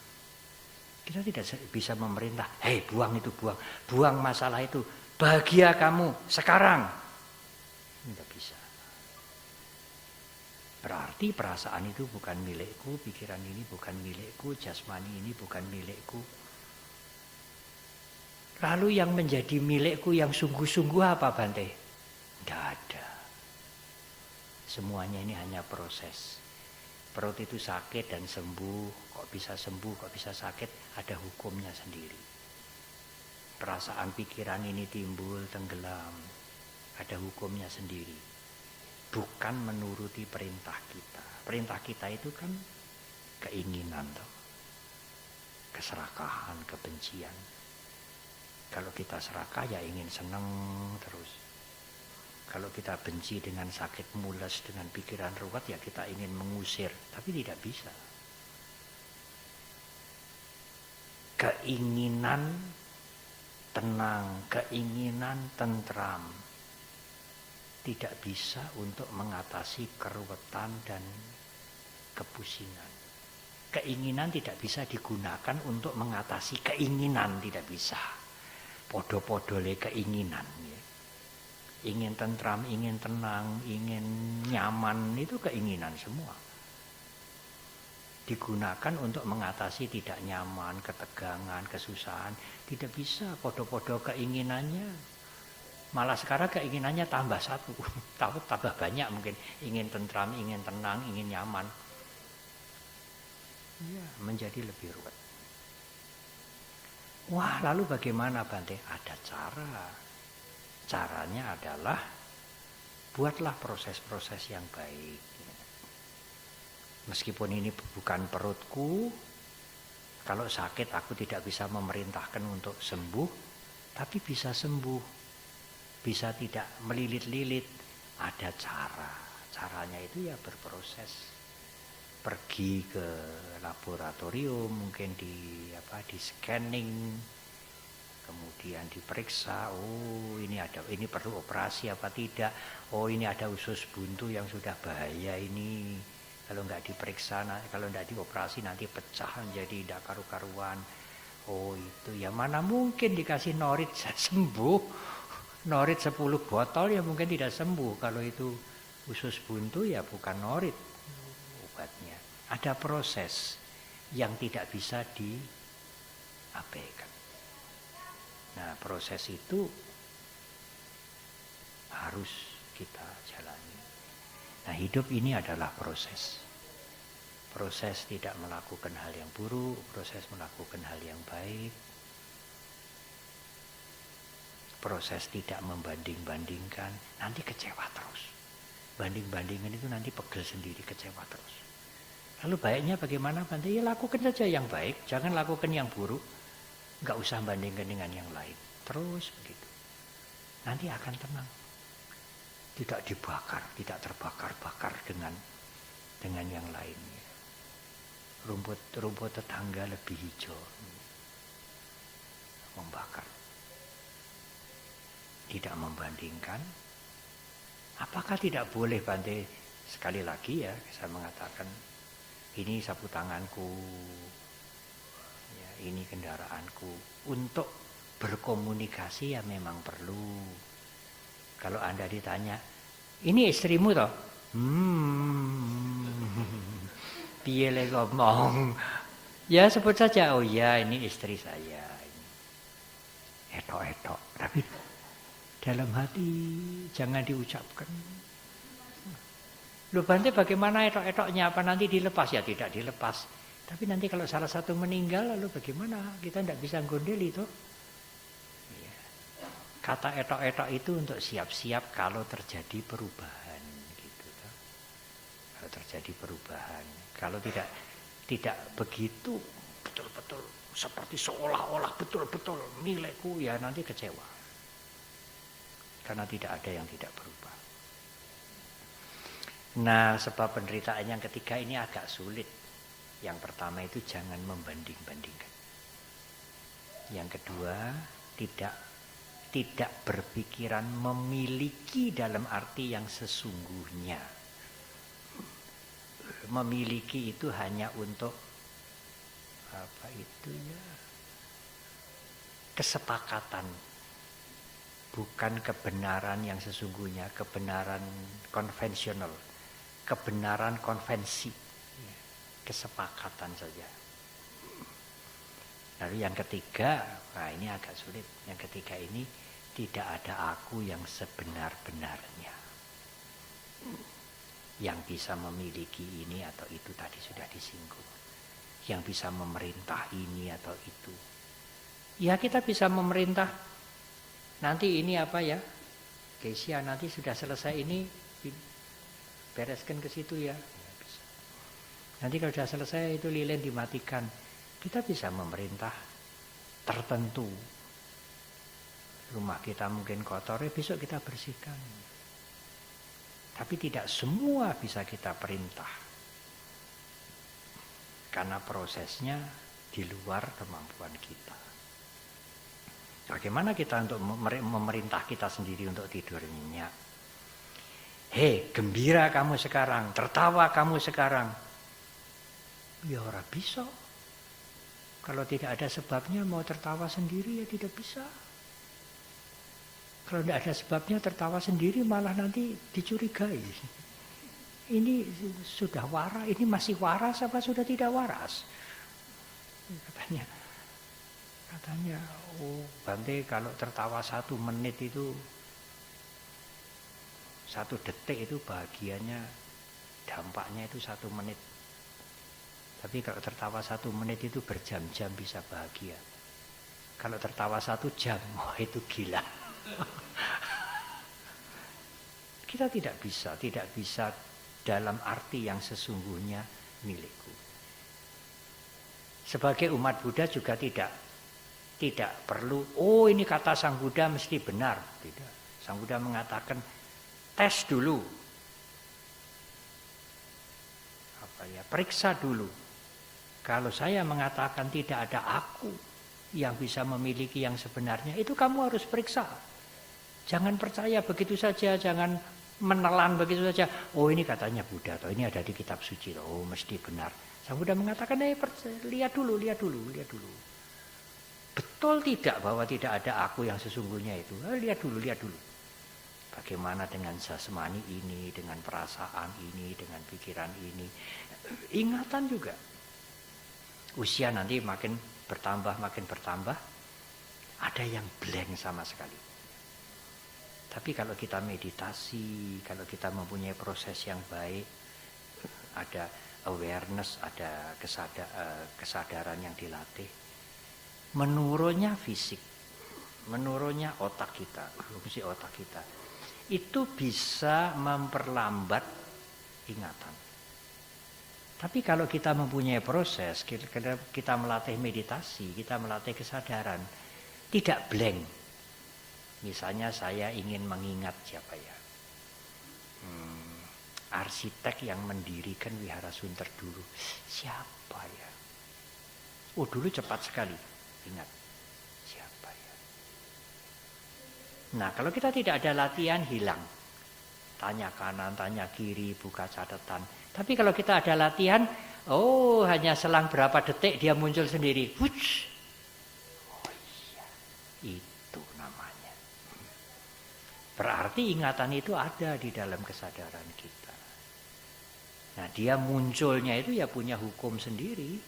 Kita tidak bisa memerintah, hei buang itu, buang masalah itu, bahagia kamu sekarang. Tidak bisa. Berarti perasaan itu bukan milikku, pikiran ini bukan milikku, jasmani ini bukan milikku. Lalu yang menjadi milikku yang sungguh-sungguh apa, Bante? Tidak ada. Semuanya ini hanya proses. Perut itu sakit dan sembuh, kok bisa sakit, ada hukumnya sendiri. Perasaan pikiran ini timbul, tenggelam, ada hukumnya sendiri. Bukan menuruti perintah kita. Perintah kita itu kan keinginan, keserakahan, kebencian. Kalau kita serakah ya ingin senang terus. Kalau kita benci dengan sakit mules, dengan pikiran ruwet, ya kita ingin mengusir, tapi tidak bisa. Keinginan tenang, keinginan tentram, tidak bisa untuk mengatasi keruwetan dan kepusingan. Keinginan tidak bisa digunakan untuk mengatasi keinginan, tidak bisa. Podo-podole keinginan. Ya. Ingin tentram, ingin tenang, ingin nyaman, itu keinginan semua. Digunakan untuk mengatasi tidak nyaman, ketegangan, kesusahan, tidak bisa. Podo-podo keinginannya. Malah sekarang keinginannya tambah satu, tambah banyak mungkin. Ingin tentram, ingin tenang, ingin nyaman. Ya, menjadi lebih ruwet. Wah, lalu bagaimana, Bante? Ada cara. Caranya adalah buatlah proses-proses yang baik. Meskipun ini bukan perutku, kalau sakit aku tidak bisa memerintahkan untuk sembuh, tapi bisa sembuh. Bisa tidak melilit-lilit, ada cara. Caranya itu ya berproses. Pergi ke laboratorium, mungkin di scanning, kemudian diperiksa, oh ini perlu operasi apa tidak, oh ini ada usus buntu yang sudah bahaya ini, kalau nggak diperiksa, kalau nggak dioperasi nanti pecah menjadi tidak karu-karuan. Oh itu ya mana mungkin dikasih norit sembuh. Norit 10 botol ya mungkin tidak sembuh. Kalau itu usus buntu ya bukan norit obatnya. Ada proses yang tidak bisa diabaikan. Nah proses itu harus kita jalani. Nah hidup ini adalah proses. Proses tidak melakukan hal yang buruk, proses melakukan hal yang baik. Proses tidak membanding-bandingkan, nanti kecewa terus. Banding-bandingin itu nanti pegel sendiri, kecewa terus. Lalu baiknya bagaimana Bante? Ya lakukan saja yang baik, jangan lakukan yang buruk. Enggak usah bandingkan dengan yang lain. Terus begitu. Nanti akan tenang. Tidak dibakar, tidak terbakar-bakar dengan yang lainnya. Rumput tetangga lebih hijau. Membakar. Tidak membandingkan. Apakah tidak boleh Bante? Sekali lagi ya, saya mengatakan ini sapu tanganku, ya, ini kendaraanku. Untuk berkomunikasi ya memang perlu. Kalau Anda ditanya, ini istrimu toh? Piye le ngomong? Ya sebut saja, oh ya ini istri saya. Etok-etok, tapi dalam hati jangan diucapkan. Loh Bante bagaimana etok-etoknya? Apa nanti dilepas? Ya tidak dilepas. Tapi nanti kalau salah satu meninggal lalu bagaimana? Kita tidak bisa gondel itu. Ya. Kata etok-etok itu untuk siap-siap kalau terjadi perubahan. Gitu, toh. Kalau terjadi perubahan. Kalau tidak begitu betul-betul seperti seolah-olah betul-betul nilaiku ya nanti kecewa. Karena tidak ada yang tidak berubah. Nah, sebab penderitaan yang ketiga ini agak sulit. Yang pertama itu jangan membanding-bandingkan. Yang kedua, tidak berpikiran memiliki dalam arti yang sesungguhnya. Memiliki itu hanya untuk apa itu ya? Kesepakatan. Bukan kebenaran yang sesungguhnya, kebenaran konvensional. Kebenaran konvensi, kesepakatan saja. Lalu yang ketiga, nah ini agak sulit. Yang ketiga ini tidak ada aku yang sebenar-benarnya. Yang bisa memiliki ini atau itu tadi sudah disinggung. Yang bisa memerintah ini atau itu. Ya kita bisa memerintah. Nanti ini apa ya? Kesia nanti sudah selesai ini. Bereskan ke situ ya. Bisa. Nanti kalau sudah selesai itu lilin dimatikan. Kita bisa memerintah tertentu. Rumah kita mungkin kotor, ya besok kita bersihkan. Tapi tidak semua bisa kita perintah. Karena prosesnya di luar kemampuan kita. Bagaimana kita untuk memerintah kita sendiri untuk tidur nyenyak? Hei, gembira kamu sekarang, tertawa kamu sekarang. Ya ora bisa. Kalau tidak ada sebabnya mau tertawa sendiri ya tidak bisa. Kalau tidak ada sebabnya tertawa sendiri malah nanti dicurigai. Ini sudah waras, ini masih waras apa sudah tidak waras? Katanya, oh Bante kalau tertawa 1 menit itu 1 detik itu bahagianya, dampaknya itu 1 menit. Tapi kalau tertawa 1 menit itu berjam-jam bisa bahagia. Kalau tertawa 1 jam, oh itu gila. Kita tidak bisa dalam arti yang sesungguhnya milikku. Sebagai umat Buddha juga tidak perlu, oh ini kata Sang Buddha mesti benar. Tidak. Sang Buddha mengatakan, tes dulu. Periksa dulu. Kalau saya mengatakan tidak ada aku yang bisa memiliki yang sebenarnya, itu kamu harus periksa. Jangan percaya begitu saja, jangan menelan begitu saja. Oh ini katanya Buddha, atau ini ada di kitab suci, oh mesti benar. Sang Buddha mengatakan, lihat dulu. Betul tidak bahwa tidak ada aku yang sesungguhnya itu? Lihat dulu. Bagaimana dengan jasmani ini, dengan perasaan ini, dengan pikiran ini. Ingatan juga. Usia nanti makin bertambah, ada yang blank sama sekali. Tapi kalau kita meditasi, kalau kita mempunyai proses yang baik, ada awareness, ada kesadaran yang dilatih, menurunnya fisik, menurunnya otak kita, itu bisa memperlambat ingatan. Tapi kalau kita mempunyai proses, kita melatih meditasi, kita melatih kesadaran, tidak blank. Misalnya saya ingin mengingat siapa ya, arsitek yang mendirikan Wihara Sunter dulu, siapa ya? Oh dulu cepat sekali, ingat, siapa ya? Nah kalau kita tidak ada latihan hilang, tanya kanan, tanya kiri, buka catatan. Tapi kalau kita ada latihan, oh hanya selang berapa detik dia muncul sendiri. Wush. Oh iya, itu namanya. Berarti ingatan itu ada di dalam kesadaran kita. Nah dia munculnya itu ya punya hukum sendiri.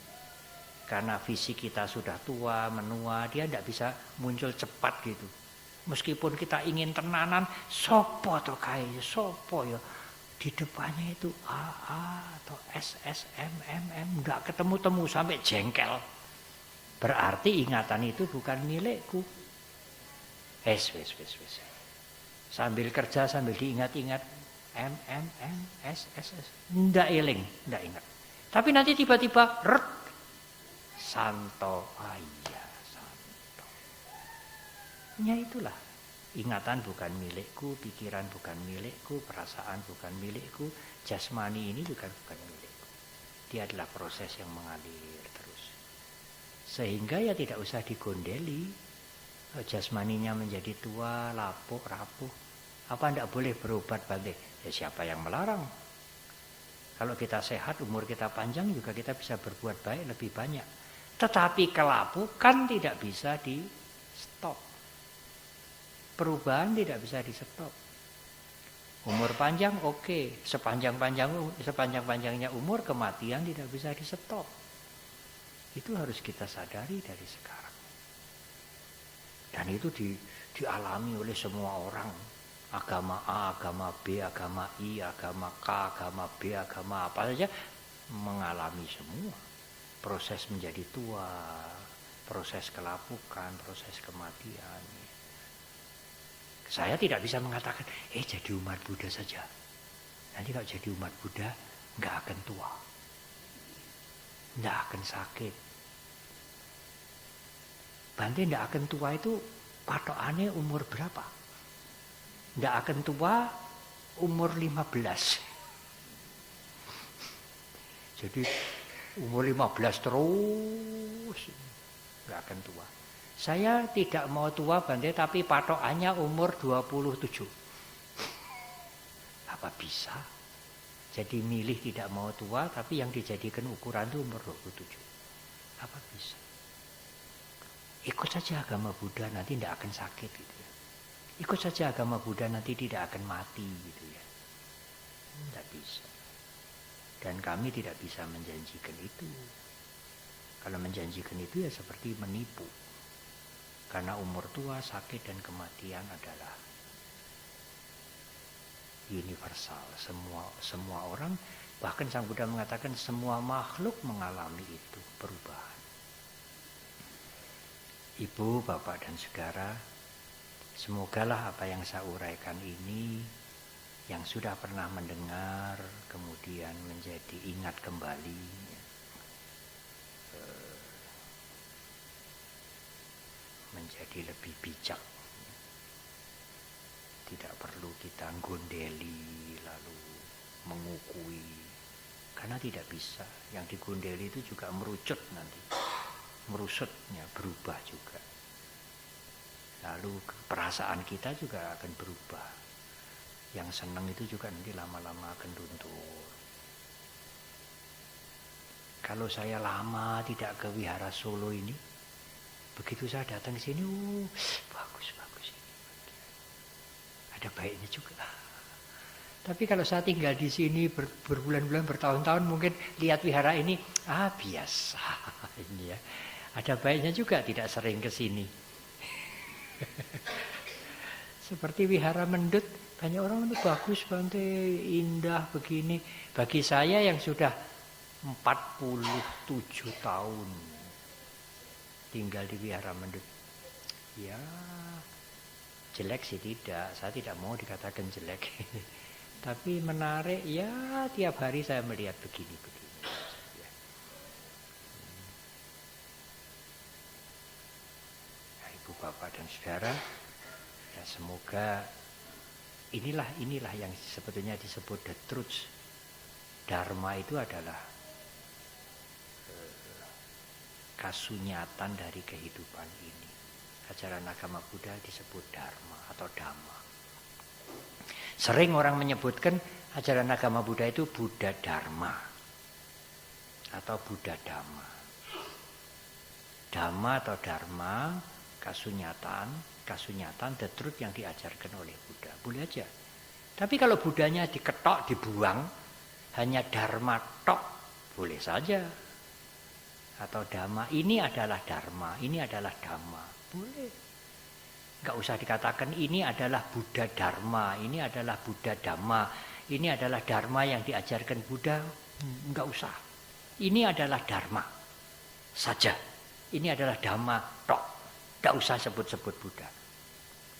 Karena fisik kita sudah tua, menua, dia tidak bisa muncul cepat gitu. Meskipun kita ingin tenanan, sopo atau kayak sopo ya. Di depannya itu AA atau SSMMM nggak ketemu-temu sampai jengkel. Berarti ingatan itu bukan milikku. Wes. Sambil kerja sambil diingat-ingat MMM SSS ndak eling, ndak ingat. Tapi nanti tiba-tiba santo, iya santo. Ya itulah. Ingatan bukan milikku, pikiran bukan milikku, perasaan bukan milikku, jasmani ini juga bukan milikku. Dia adalah proses yang mengalir terus. Sehingga ya tidak usah digondeli. Jasmaninya menjadi tua, lapuk, rapuh. Apa tidak boleh berobat balik? Ya siapa yang melarang? Kalau kita sehat, umur kita panjang juga kita bisa berbuat baik lebih banyak. Tetapi kelapukan tidak bisa di stop. Perubahan tidak bisa di stop. Umur panjang oke. Sepanjang-panjangnya umur, kematian tidak bisa di stop. Itu harus kita sadari dari sekarang. Dan itu dialami oleh semua orang. Agama A, agama B, agama I, agama K, agama B, agama apa saja mengalami semua. Proses menjadi tua, proses kelapukan, proses kematian. Saya tidak bisa mengatakan, jadi umat Buddha saja. Nanti kalau jadi umat Buddha, nggak akan tua. Nggak akan sakit. Bante nggak akan tua itu patokannya umur berapa? Nggak akan tua umur 15. Jadi umur 15 terus nggak akan tua. Saya tidak mau tua Bante, tapi patokannya umur 27. Apa bisa? Jadi milih tidak mau tua, tapi yang dijadikan ukuran itu umur 27. Apa bisa? Ikut saja agama Buddha, nanti tidak akan sakit gitu ya. Ikut saja agama Buddha, nanti tidak akan mati gitu ya. Tidak bisa. Dan kami tidak bisa menjanjikan itu. Kalau menjanjikan itu ya seperti menipu. Karena umur tua, sakit, dan kematian adalah universal. Semua orang, bahkan Sang Buddha mengatakan semua makhluk mengalami itu, perubahan. Ibu, bapak, dan saudara, semogalah apa yang saya uraikan ini, yang sudah pernah mendengar, kemudian menjadi ingat kembali, menjadi lebih bijak. Tidak perlu kita gondeli lalu mengukui, karena tidak bisa. Yang digondeli itu juga merucut nanti, merusutnya berubah juga. Lalu perasaan kita juga akan berubah. Yang senang itu juga nanti lama-lama akan luntur. Kalau saya lama tidak ke Wihara Solo ini, begitu saya datang ke sini, bagus ini. Ada baiknya juga. Tapi kalau saya tinggal di sini berbulan-bulan, bertahun-tahun, mungkin lihat wihara ini, biasa ini ya. Ada baiknya juga tidak sering ke sini. Seperti wihara Mendut, banyak orang itu bagus Bante, indah begini. Bagi saya yang sudah 47 tahun tinggal di Wihara Mendut, ya jelek sih tidak, saya tidak mau dikatakan jelek. Tapi menarik ya, tiap hari saya melihat begini-begini. saudara, ya semoga inilah yang sebetulnya disebut the truth. Dharma itu adalah kasunyatan dari kehidupan ini. Ajaran agama Buddha disebut dharma atau dhamma. Sering orang menyebutkan ajaran agama Buddha itu Buddha Dharma atau Buddha Dhamma. Dhamma atau Dharma, kasunyatan, the truth yang diajarkan oleh Buddha. Boleh aja. Tapi kalau Buddhanya diketok, dibuang, hanya Dharma tok, boleh saja. Atau Dhamma, ini adalah Dharma, ini adalah Dhamma, boleh. Enggak usah dikatakan ini adalah Buddha Dharma, ini adalah Buddha Dhamma, ini adalah Dharma yang diajarkan Buddha, enggak usah. Ini adalah Dharma saja. Ini adalah Dhamma tok. Enggak usah sebut-sebut Buddha.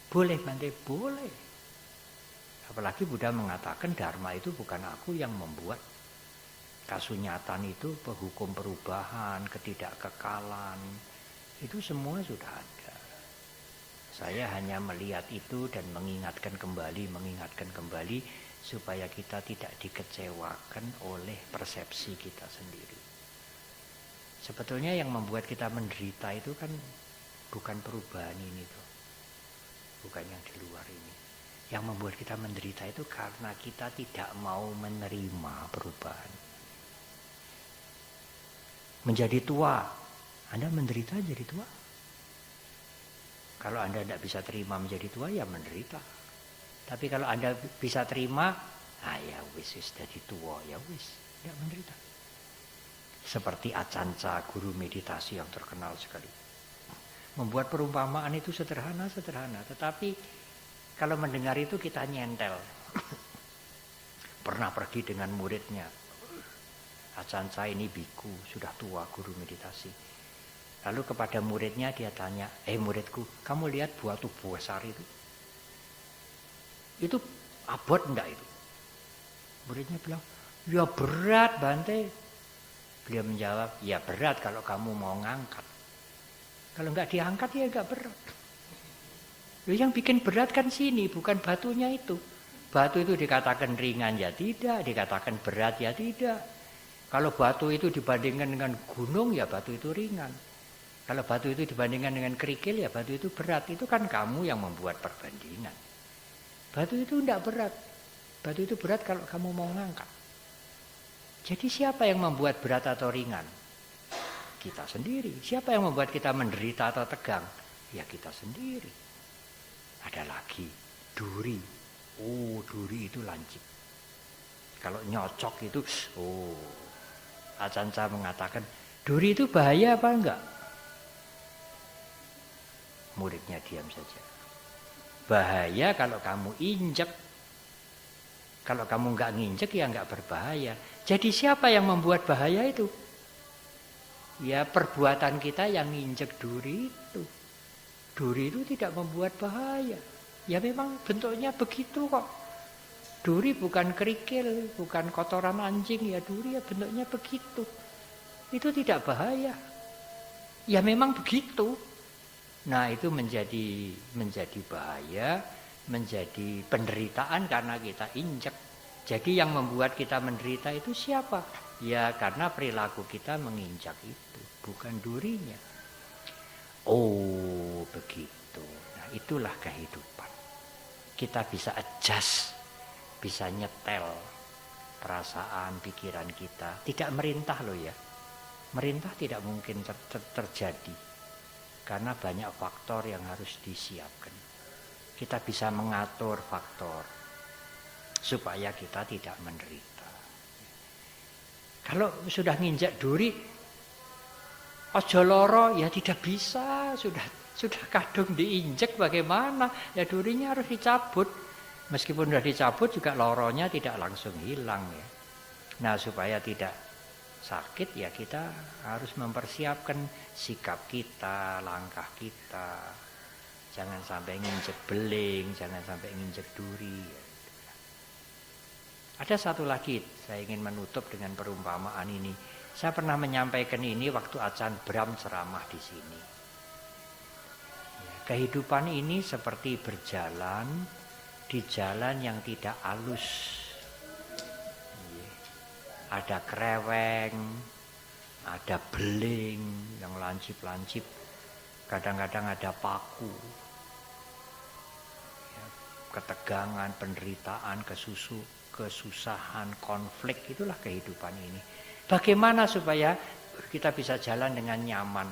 Boleh Bante, boleh. Apalagi Buddha mengatakan Dharma itu bukan aku yang membuat. Kasunyatan itu hukum perubahan, ketidakkekalan, itu semua sudah ada. Saya hanya melihat itu dan mengingatkan kembali supaya kita tidak dikecewakan oleh persepsi kita sendiri. Sebetulnya yang membuat kita menderita itu kan bukan perubahan ini tuh. Bukan yang di luar ini. Yang membuat kita menderita itu karena kita tidak mau menerima perubahan. Menjadi tua, Anda menderita jadi tua. Kalau Anda tidak bisa terima menjadi tua, ya menderita. Tapi kalau Anda bisa terima, ya wis jadi tua, ya wis, tidak menderita. Seperti Acanca, guru meditasi yang terkenal sekali. Membuat perumpamaan itu sederhana, tetapi kalau mendengar itu kita nyentel. Pernah pergi dengan muridnya. Acanca ini biku, sudah tua guru meditasi. Lalu kepada muridnya dia tanya, muridku, kamu lihat buah tubuh besar itu? Itu abot enggak itu? Muridnya bilang, ya berat Bante. Beliau menjawab, ya berat kalau kamu mau ngangkat. Kalau enggak diangkat ya enggak berat. Yang bikin berat kan sini, bukan batunya itu. Batu itu dikatakan ringan ya tidak, dikatakan berat ya tidak. Kalau batu itu dibandingkan dengan gunung ya batu itu ringan. Kalau batu itu dibandingkan dengan kerikil ya batu itu berat. Itu kan kamu yang membuat perbandingan. Batu itu tidak berat. Batu itu berat kalau kamu mau ngangkat. Jadi siapa yang membuat berat atau ringan? Kita sendiri. Siapa yang membuat kita menderita atau tegang? Ya kita sendiri. Ada lagi duri. Duri itu lancip. Kalau nyocok itu, Acanca mengatakan, duri itu bahaya apa enggak? Muridnya diam saja. Bahaya kalau kamu injek. Kalau kamu enggak nginjek ya enggak berbahaya. Jadi siapa yang membuat bahaya itu? Ya perbuatan kita yang nginjek duri itu. Duri itu tidak membuat bahaya. Ya memang bentuknya begitu kok. Duri bukan kerikil, bukan kotoran anjing, ya duri ya bentuknya begitu. Itu tidak bahaya. Ya memang begitu. Nah itu menjadi bahaya, menjadi penderitaan karena kita injek. Jadi yang membuat kita menderita itu siapa? Ya karena perilaku kita menginjak itu, bukan durinya. Begitu. Nah itulah kehidupan. Kita bisa adjust, bisa nyetel perasaan, pikiran kita. Tidak merintah loh ya. Merintah tidak mungkin terjadi. Karena banyak faktor yang harus disiapkan. Kita bisa mengatur faktor supaya kita tidak menderita. Kalau sudah nginjak duri, ojo loro ya tidak bisa. Sudah kadung diinjek bagaimana? Ya durinya harus dicabut. Meskipun sudah dicabut juga loronya tidak langsung hilang ya. Nah supaya tidak sakit ya kita harus mempersiapkan sikap kita, langkah kita. Jangan sampai nginjek beling, jangan sampai nginjek duri. Ada satu lagi, saya ingin menutup dengan perumpamaan ini. Saya pernah menyampaikan ini waktu Acan Bram ceramah di sini. Kehidupan ini seperti berjalan di jalan yang tidak halus. Ada kreweng, ada beling yang lancip-lancip, kadang-kadang ada paku. Ketegangan, penderitaan, kesusahan, konflik, itulah kehidupan ini. Bagaimana supaya kita bisa jalan dengan nyaman?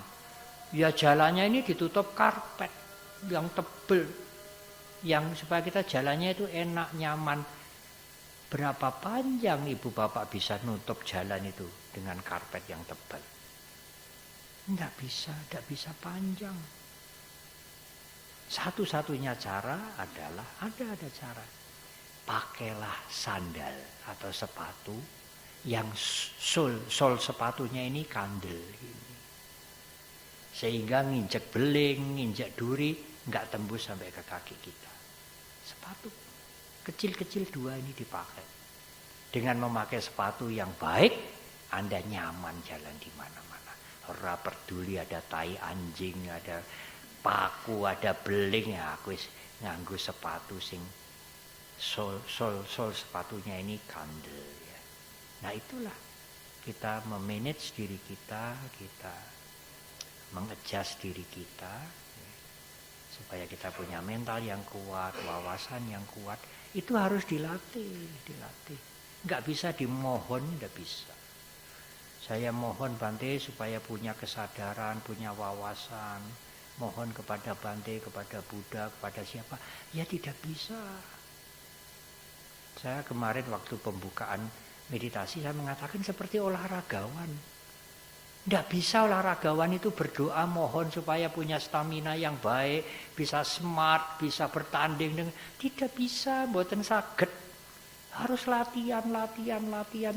Ya jalannya ini ditutup karpet yang tebel, yang supaya kita jalannya itu enak, nyaman. Berapa panjang ibu bapak bisa nutup jalan itu dengan karpet yang tebal? Tidak bisa panjang. Satu-satunya cara adalah ada cara. Pakailah sandal atau sepatu yang sol sepatunya ini kandel. Sehingga nginjek beling, nginjek duri, nggak tembus sampai ke kaki kita. Sepatu kecil-kecil 2 ini dipakai. Dengan memakai sepatu yang baik, Anda nyaman jalan di mana-mana. Ora peduli ada tai anjing, ada paku, ada beling, ya aku nganggo sepatu sing sol sepatunya ini kandel ya. Nah itulah kita memanage diri kita mengadjust diri kita ya, supaya kita punya mental yang kuat, wawasan yang kuat. Itu harus dilatih. Nggak bisa dimohon, nggak bisa. Saya mohon Bante supaya punya kesadaran, punya wawasan. Mohon kepada Bante, kepada Buddha, kepada siapa. Ya tidak bisa. Saya kemarin waktu pembukaan meditasi, saya mengatakan seperti olahragawan. Tidak bisa olahragawan itu berdoa mohon supaya punya stamina yang baik, bisa smart, bisa bertanding dengan tidak bisa, mboten saged. Harus latihan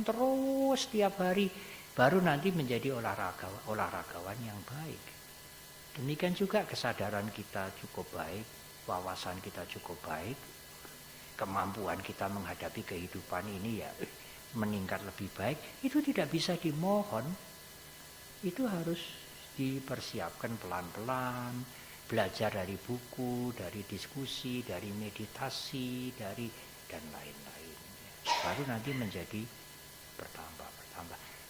terus tiap hari baru nanti menjadi olahragawan yang baik. Demikian juga kesadaran kita cukup baik, wawasan kita cukup baik, kemampuan kita menghadapi kehidupan ini ya meningkat lebih baik, itu tidak bisa dimohon. Itu harus dipersiapkan pelan-pelan, belajar dari buku, dari diskusi, dari meditasi, dan lain-lain. Baru nanti menjadi bertambah.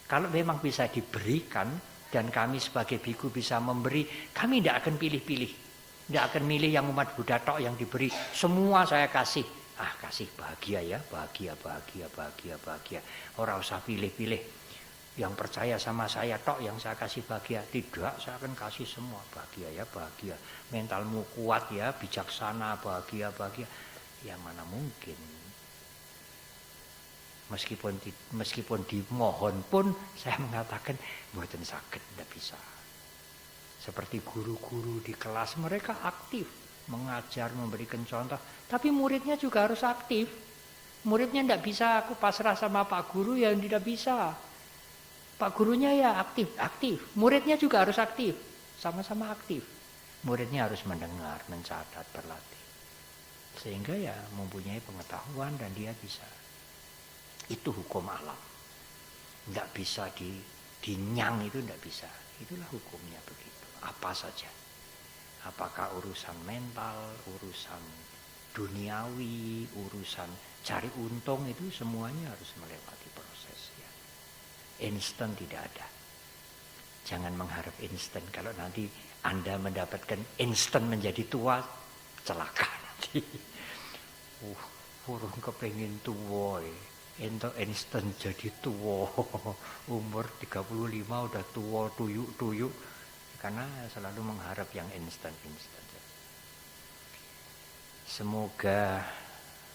Kalau memang bisa diberikan dan kami sebagai biku bisa memberi, kami tidak akan pilih-pilih. Tidak akan milih yang umat Buddha tok yang diberi. Semua saya kasih. Kasih bahagia ya, bahagia. Ora usah pilih-pilih. Yang percaya sama saya tok yang saya kasih bahagia. Tidak, saya akan kasih semua. Bahagia ya, bahagia. Mentalmu kuat ya, bijaksana, bahagia. Ya mana mungkin. Meskipun dimohon pun saya mengatakan mboten saged, tidak bisa. Seperti guru-guru di kelas, mereka aktif mengajar, memberikan contoh, tapi muridnya juga harus aktif. Muridnya tidak bisa aku pasrah sama Pak Guru, yang tidak bisa. Pak gurunya ya aktif. Muridnya juga harus aktif, sama-sama aktif. Muridnya harus mendengar, mencatat, berlatih. Sehingga ya mempunyai pengetahuan dan dia bisa. Itu hukum alam. Tidak bisa dinyang, itu tidak bisa. Itulah hukumnya begitu. Apa saja. Apakah urusan mental, urusan duniawi, urusan cari untung, itu semuanya harus melewati proses ya. Instan tidak ada. Jangan mengharap instan. Kalau nanti Anda mendapatkan instan menjadi tua, celaka nanti. Burung kepengin tua. Ento instan jadi tua. Umur 35 udah tua, tuyuk. Karena selalu mengharap yang instan. Semoga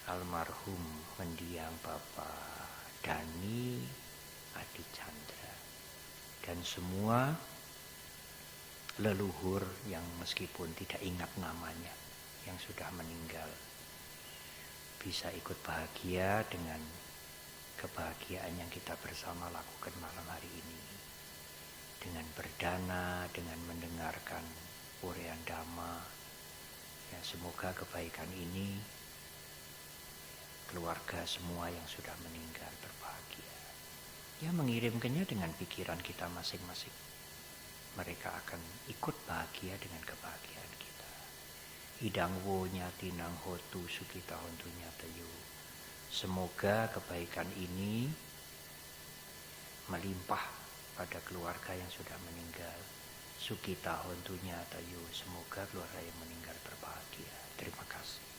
almarhum mendiang Bapak Dani Adi Chandra dan semua leluhur yang meskipun tidak ingat namanya yang sudah meninggal bisa ikut bahagia dengan kebahagiaan yang kita bersama lakukan malam hari ini, dengan berdana, dengan mendengarkan uraian Dhamma. Ya, semoga kebaikan ini keluarga semua yang sudah meninggal berbahagia. Ya, mengirimkannya dengan pikiran kita masing-masing. Mereka akan ikut bahagia dengan kebahagiaan kita. idang wo nyatinang hotu sukita hontu nyatayu. Semoga kebaikan ini melimpah pada keluarga yang sudah meninggal. Sukita hontu nyatayu, semoga keluarga yang meninggal berbahagia. Terima kasih.